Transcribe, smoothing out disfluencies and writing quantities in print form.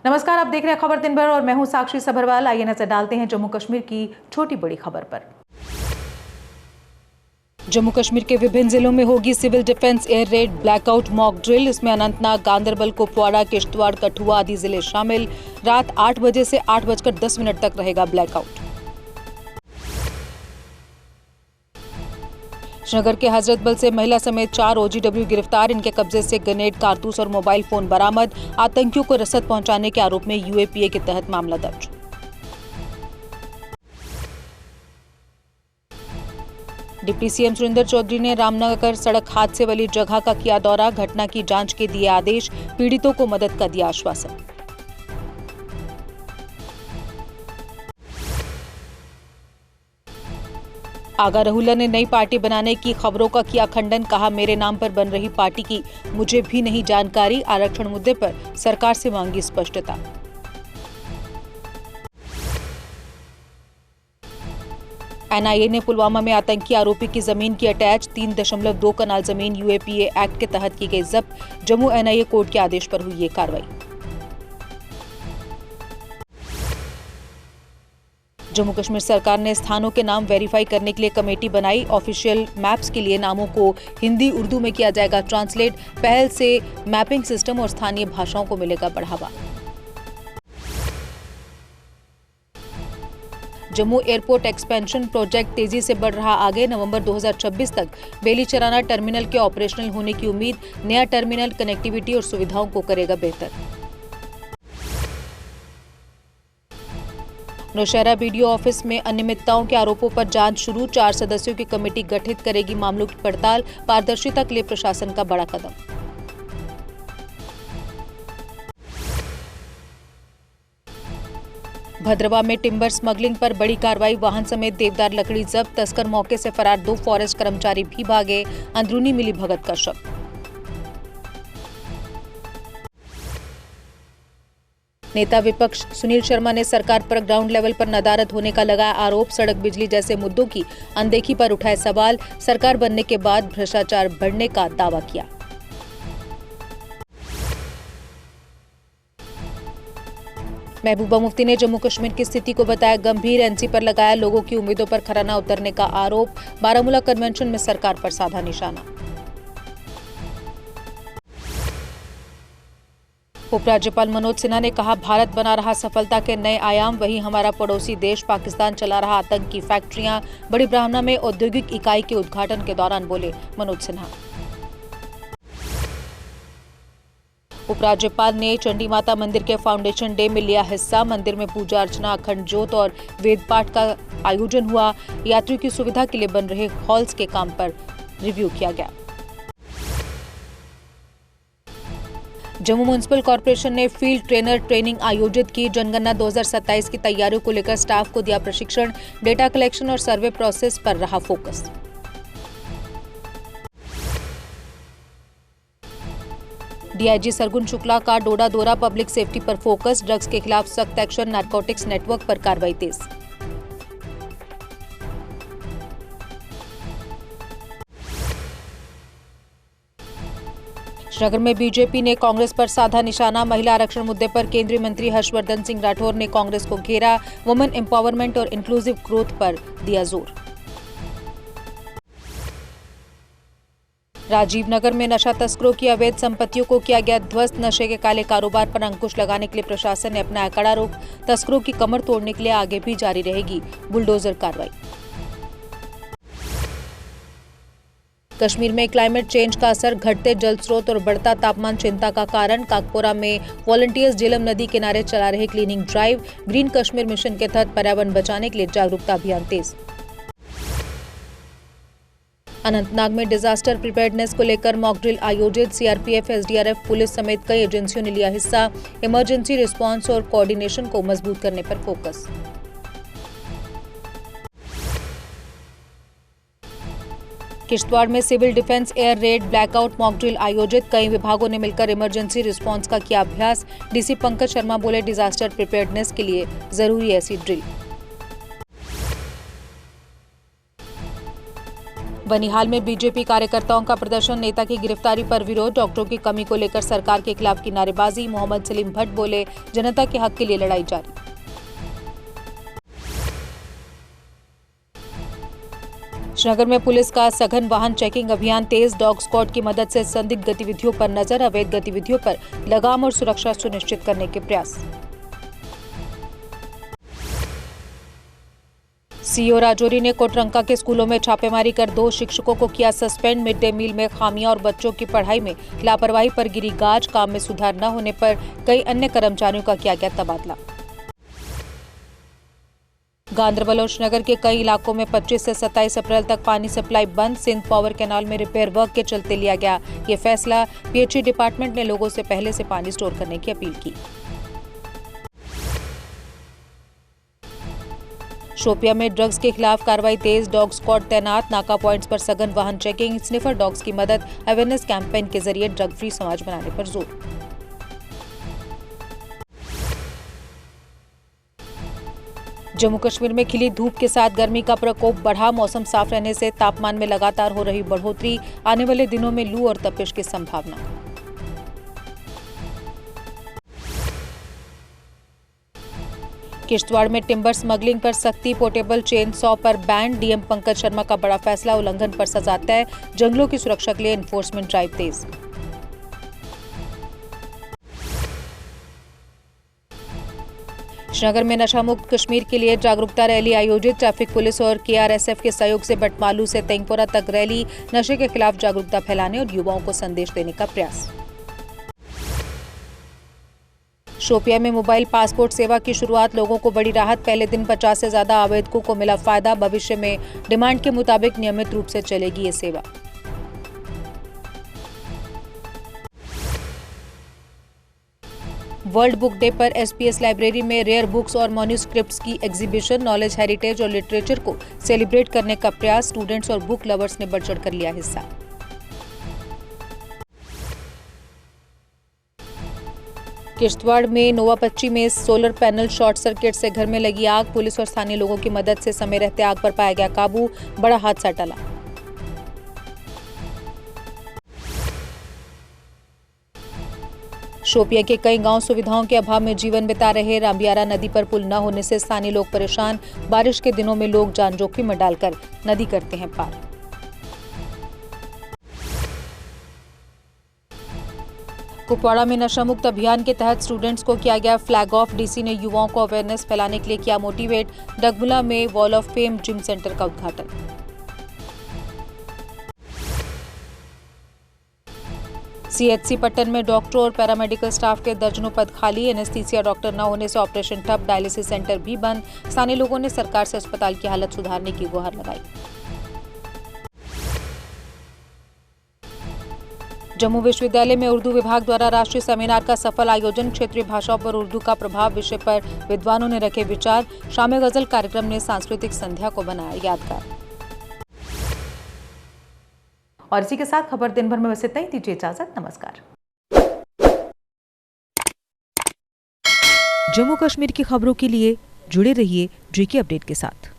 नमस्कार, आप देख रहे हैं खबर दिन भर और मैं हूं साक्षी सभरवाल। आइए नजर डालते हैं जम्मू कश्मीर की छोटी बड़ी खबर पर। जम्मू कश्मीर के विभिन्न जिलों में होगी civil defence air raid blackout mock drill. इसमें अनंतनाग, गांदरबल, कुपवाड़ा, किश्तवाड़, कठुआ आदि जिले शामिल। रात 8 बजे से 8:10 तक रहेगा ब्लैकआउट। श्रीनगर के हजरतबल से महिला समेत 4 OGW गिरफ्तार। इनके कब्जे से ग्रेनेड, कारतूस और मोबाइल फोन बरामद। आतंकियों को रसद पहुंचाने के आरोप में UAPA के तहत मामला दर्ज। डिप्टी CM सुरेंद्र चौधरी ने रामनगर सड़क हादसे वाली जगह का किया दौरा। घटना की जांच के दिए आदेश। पीड़ितों को मदद का दिया आश्वासन। आगा रहुल्ला ने नई पार्टी बनाने की खबरों का किया खंडन। कहा, मेरे नाम पर बन रही पार्टी की मुझे भी नहीं जानकारी। आरक्षण मुद्दे पर सरकार से मांगी स्पष्टता। NIA ने पुलवामा में आतंकी आरोपी की जमीन की अटैच। 3.2 कनाल जमीन UAPA एक्ट के तहत की गई जब्त। जम्मू NIA कोर्ट के आदेश पर हुई ये कार्रवाई। जम्मू कश्मीर सरकार ने स्थानों के नाम वेरीफाई करने के लिए कमेटी बनाई। ऑफिशियल मैप्स के लिए नामों को हिंदी उर्दू में किया जाएगा ट्रांसलेट। पहल से मैपिंग सिस्टम और स्थानीय भाषाओं को मिलेगा बढ़ावा। जम्मू एयरपोर्ट एक्सपेंशन प्रोजेक्ट तेजी से बढ़ रहा आगे। नवंबर 2026 तक बेलीचराना टर्मिनल के ऑपरेशनल होने की उम्मीद। नया टर्मिनल कनेक्टिविटी और सुविधाओं को करेगा बेहतर। नौशहरा BDO ऑफिस में अनियमितताओं के आरोपों पर जांच शुरू। 4 सदस्यों की कमेटी गठित करेगी मामलों की पड़ताल। पारदर्शिता के लिए प्रशासन का बड़ा कदम। भद्रवा में टिम्बर स्मगलिंग पर बड़ी कार्रवाई। वाहन समेत देवदार लकड़ी जब्त। तस्कर मौके से फरार। 2 फॉरेस्ट कर्मचारी भी भागे। अंदरूनी मिली भगत का शक। नेता विपक्ष सुनील शर्मा ने सरकार पर ग्राउंड लेवल पर नदारद होने का लगाया आरोप। सड़क, बिजली जैसे मुद्दों की अनदेखी पर उठाए सवाल। सरकार बनने के बाद भ्रष्टाचार बढ़ने का दावा किया। महबूबा मुफ्ती ने जम्मू कश्मीर की स्थिति को बताया गंभीर। NC पर लगाया लोगों की उम्मीदों पर खरा न उतरने का आरोप। बारामूला कन्वेंशन में सरकार पर साधा निशाना। उपराज्यपाल मनोज सिन्हा ने कहा, भारत बना रहा सफलता के नए आयाम। वहीं हमारा पड़ोसी देश पाकिस्तान चला रहा आतंक की फैक्ट्रियां। बड़ी ब्राह्मणा में औद्योगिक इकाई के उद्घाटन के दौरान बोले मनोज सिन्हा। उपराज्यपाल ने चंडी माता मंदिर के फाउंडेशन डे में लिया हिस्सा। मंदिर में पूजा अर्चना, अखंड ज्योत और वेद पाठ का आयोजन हुआ। यात्रियों की सुविधा के लिए बन रहे हॉल्स के काम पर रिव्यू किया गया। जम्मू म्युनिसिपल कॉर्पोरेशन ने फील्ड ट्रेनर ट्रेनिंग आयोजित की। जनगणना 2027 की तैयारियों को लेकर स्टाफ को दिया प्रशिक्षण। डेटा कलेक्शन और सर्वे प्रोसेस पर रहा फोकस। DIG सरगुन शुक्ला का डोडा दौरा। पब्लिक सेफ्टी पर फोकस। ड्रग्स के खिलाफ सख्त एक्शन। नारकोटिक्स नेटवर्क पर कार्रवाई तेज। श्रीनगर में BJP ने कांग्रेस पर साधा निशाना। महिला आरक्षण मुद्दे पर केंद्रीय मंत्री हर्षवर्धन सिंह राठौर ने कांग्रेस को घेरा। वुमेन एम्पावरमेंट और इंक्लूसिव ग्रोथ पर दिया जोर। राजीव नगर में नशा तस्करों की अवैध संपत्तियों को किया गया ध्वस्त। नशे के काले कारोबार पर अंकुश लगाने के लिए प्रशासन ने अपनाया कड़ा रुख। तस्करों की कमर तोड़ने के लिए आगे भी जारी रहेगी बुलडोजर कार्रवाई। कश्मीर में क्लाइमेट चेंज का असर। घटते जल स्रोत और बढ़ता तापमान चिंता का कारण। काकपोरा में वॉलंटियर्स झेलम नदी किनारे चला रहे cleaning drive. Green Kashmir mission के तहत पर्यावरण बचाने के लिए जागरूकता अभियान तेज। अनंतनाग में डिजास्टर प्रिपेयर्डनेस को लेकर मॉक ड्रिल आयोजित। CRPF, SDRF, पुलिस समेत कई एजेंसियों ने लिया हिस्सा। इमरजेंसी रिस्पांस और कोऑर्डिनेशन को मजबूत करने पर फोकस। किश्तवाड़ में civil defence air raid blackout mock drill आयोजित। कई विभागों ने मिलकर इमरजेंसी रिस्पांस का किया अभ्यास। DC पंकज शर्मा बोले, डिजास्टर प्रिपेयर्डनेस के लिए जरूरी ऐसी ड्रिल। बनिहाल में बीजेपी कार्यकर्ताओं का प्रदर्शन, नेता की गिरफ्तारी पर विरोध, डॉक्टरों की कमी को लेकर सरकार के खिलाफ की नारेबाजी। मोहम्मद सलीम भट्ट बोले, जनता के हक के लिए लड़ाई जारी। श्रीनगर में पुलिस का सघन वाहन चेकिंग अभियान तेज, डॉग स्क्वाड की मदद से संदिग्ध गतिविधियों पर नजर, अवैध गतिविधियों पर लगाम और सुरक्षा सुनिश्चित करने के प्रयास। सीईओ राजौरी ने कोटरंका के स्कूलों में छापेमारी कर 2 शिक्षकों को किया सस्पेंड। मिड डे मील में खामियां और बच्चों की पढ़ाई में लापरवाही पर गिरी गाज, काम में सुधार न होने पर कई अन्य कर्मचारियों का किया गया तबादला। गांदरबल और श्रीनगर के कई इलाकों में 25 से 27 अप्रैल तक पानी सप्लाई बंद। सिंध पावर कैनाल में रिपेयर वर्क के चलते लिया गया ये फैसला। पीएचई डिपार्टमेंट ने लोगों से पहले से पानी स्टोर करने की अपील की। शोपिया में ड्रग्स के खिलाफ कार्रवाई तेज, डॉग स्क्वाड तैनात, नाका पॉइंट्स पर सघन वाहन चेकिंग, स्निफर डॉग्स की मदद, अवेयरनेस कैंपेन के जरिए ड्रग फ्री समाज बनाने पर जोर। जम्मू कश्मीर में खिली धूप के साथ गर्मी का प्रकोप बढ़ा, मौसम साफ रहने से तापमान में लगातार हो रही बढ़ोतरी, आने वाले दिनों में लू और तपिश की संभावना। किश्तवाड़ में टिम्बर स्मगलिंग पर सख्ती, पोर्टेबल चेन सॉ पर बैन, डीएम पंकज शर्मा का बड़ा फैसला, उल्लंघन पर सजा तय, जंगलों की सुरक्षा के लिए एनफोर्समेंट ड्राइव तेज। श्रीनगर में नशा मुक्त कश्मीर के लिए जागरूकता रैली आयोजित, ट्रैफिक पुलिस और केआरएसएफ के सहयोग से बटमालू से तेंगपोरा तक रैली, नशे के खिलाफ जागरूकता फैलाने और युवाओं को संदेश देने का प्रयास। शोपिया में मोबाइल पासपोर्ट सेवा की शुरुआत, लोगों को बड़ी राहत, पहले दिन 50 से ज्यादा आवेदकों को मिला फायदा, भविष्य में डिमांड के मुताबिक नियमित रूप से चलेगी ये सेवा। वर्ल्ड बुक डे पर एसपीएस लाइब्रेरी में रेयर बुक्स और मैन्युस्क्रिप्ट्स की एग्जीबिशन, नॉलेज, हेरिटेज और लिटरेचर को सेलिब्रेट करने का प्रयास, स्टूडेंट्स और बुक लवर्स ने बढ़ चढ़कर लिया हिस्सा। किश्तवाड़ में नोवापच्ची में सोलर पैनल शॉर्ट सर्किट से घर में लगी आग, पुलिस और स्थानीय लोगों की मदद से समय रहते आग पर पाया गया काबू, बड़ा हादसा टला। शोपिया के कई गांव सुविधाओं के अभाव में जीवन बिता रहे, रामबियारा नदी पर पुल न होने से स्थानीय लोग परेशान, बारिश के दिनों में लोग जान जोखिम में डालकर नदी करते हैं पार। कुपवाड़ा में नशा मुक्त अभियान के तहत स्टूडेंट्स को किया गया फ्लैग ऑफ, डीसी ने युवाओं को अवेयरनेस फैलाने के लिए किया मोटिवेट, डगमुला में wall of fame gym centre का उद्घाटन। सीएचसी पट्टन में डॉक्टरों और पैरामेडिकल स्टाफ के दर्जनों पद खाली, एनेस्थीसिया डॉक्टर न होने से ऑपरेशन ठप, डायलिसिस सेंटर भी बंद, स्थानीय लोगों ने सरकार से अस्पताल की हालत सुधारने की गुहार लगाई। जम्मू विश्वविद्यालय में उर्दू विभाग द्वारा राष्ट्रीय सेमिनार का सफल आयोजन, क्षेत्रीय भाषाओं पर उर्दू का प्रभाव विषय पर विद्वानों ने रखे विचार, शाम गजल कार्यक्रम ने सांस्कृतिक संध्या को बनाया यादगार। और इसी के साथ खबर दिन भर में बस इतना ही, दीजिए इजाजत, नमस्कार। जम्मू कश्मीर की खबरों के लिए जुड़े रहिए जेके अपडेट के साथ।